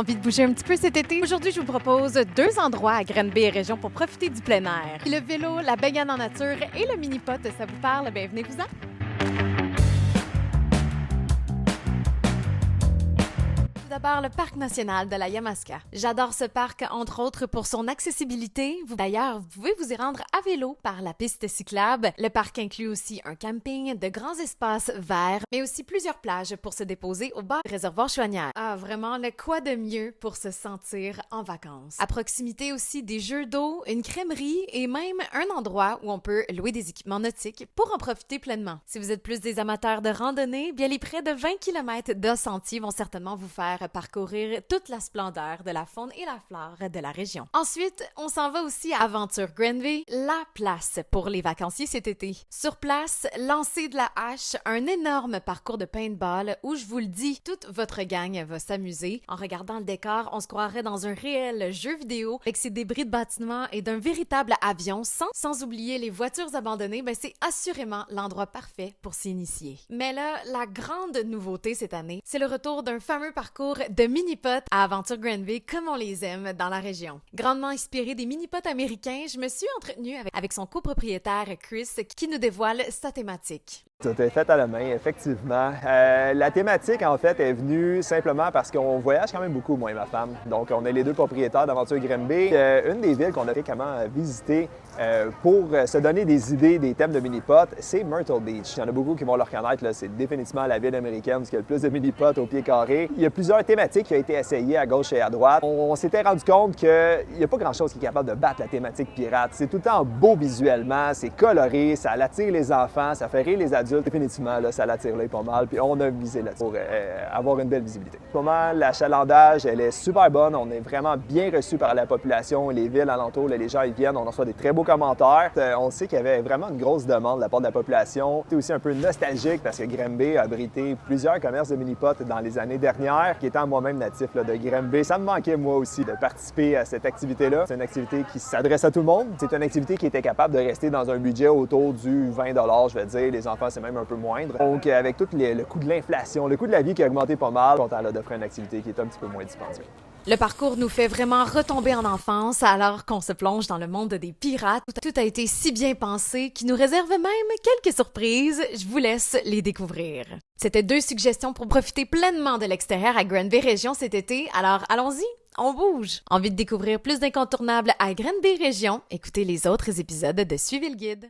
Envie de bouger un petit peu cet été? Aujourd'hui, je vous propose 2 endroits à Granby et région pour profiter du plein air. Le vélo, la baignade en nature et le mini-pot, ça vous parle? Ben venez-vous-en! Tout d'abord, le parc national de la Yamaska. J'adore ce parc, entre autres pour son accessibilité. D'ailleurs, vous pouvez vous y rendre à vélo par la piste cyclable. Le parc inclut aussi un camping, de grands espaces verts, mais aussi plusieurs plages pour se déposer au bord du réservoir Chouanière. Ah, vraiment, le quoi de mieux pour se sentir en vacances. À proximité aussi des jeux d'eau, une crèmerie et même un endroit où on peut louer des équipements nautiques pour en profiter pleinement. Si vous êtes plus des amateurs de randonnée, bien les près de 20 km de sentiers vont certainement vous faire parcourir toute la splendeur de la faune et la flore de la région. Ensuite, on s'en va aussi à Aventure Granby, la place pour les vacanciers cet été. Sur place, lancer de la hache, un énorme parcours de paintball où, je vous le dis, toute votre gang va s'amuser. En regardant le décor, on se croirait dans un réel jeu vidéo avec ses débris de bâtiments et d'un véritable avion, sans oublier les voitures abandonnées. Ben, c'est assurément l'endroit parfait pour s'initier. Mais là, la grande nouveauté cette année, c'est le retour d'un fameux parcours de mini-pots à Aventure Granby comme on les aime dans la région. Grandement inspiré des mini-pots américains, je me suis entretenue avec son copropriétaire Chris qui nous dévoile sa thématique. Tout est fait à la main, effectivement. La thématique, en fait, est venue simplement parce qu'on voyage quand même beaucoup, moi et ma femme. Donc, on est les deux propriétaires d'Aventure Granby. Une des villes qu'on a fréquemment visiter pour se donner des idées, des thèmes de mini-pots, c'est Myrtle Beach. Il y en a beaucoup qui vont le reconnaître, là. C'est définitivement la ville américaine où il y a le plus de mini-pots au pied carré. Il y a plusieurs thématiques qui ont été essayées à gauche et à droite. On s'était rendu compte qu'il n'y a pas grand-chose qui est capable de battre la thématique pirate. C'est tout le temps beau visuellement, c'est coloré, ça attire les enfants, ça fait rire les adultes. Définitivement, là, ça l'attire l'œil pas mal. Puis on a visé là pour avoir une belle visibilité. En ce moment, l'achalandage, elle est super bonne. On est vraiment bien reçu par la population, les villes alentours. Là, les gens, ils viennent, on reçoit des très beaux commentaires. On sait qu'il y avait vraiment une grosse demande de la part de la population. C'est aussi un peu nostalgique parce que Granby a abrité plusieurs commerces de mini-pots dans les années dernières. Qui étant moi-même natif là, de Granby, ça me manquait moi aussi de participer à cette activité-là. C'est une activité qui s'adresse à tout le monde. C'est une activité qui était capable de rester dans un budget autour du 20 $, je vais dire. Les enfants, c'est même un peu moindre. Donc, avec tout le coût de l'inflation, le coût de la vie qui a augmenté pas mal, on est content d'offrir une activité qui est un petit peu moins dispendieuse. Le parcours nous fait vraiment retomber en enfance alors qu'on se plonge dans le monde des pirates. Tout a été si bien pensé qu'il nous réserve même quelques surprises. Je vous laisse les découvrir. C'était 2 suggestions pour profiter pleinement de l'extérieur à Granby Région cet été. Alors allons-y, on bouge! Envie de découvrir plus d'incontournables à Granby Région? Écoutez les autres épisodes de Suivez le guide.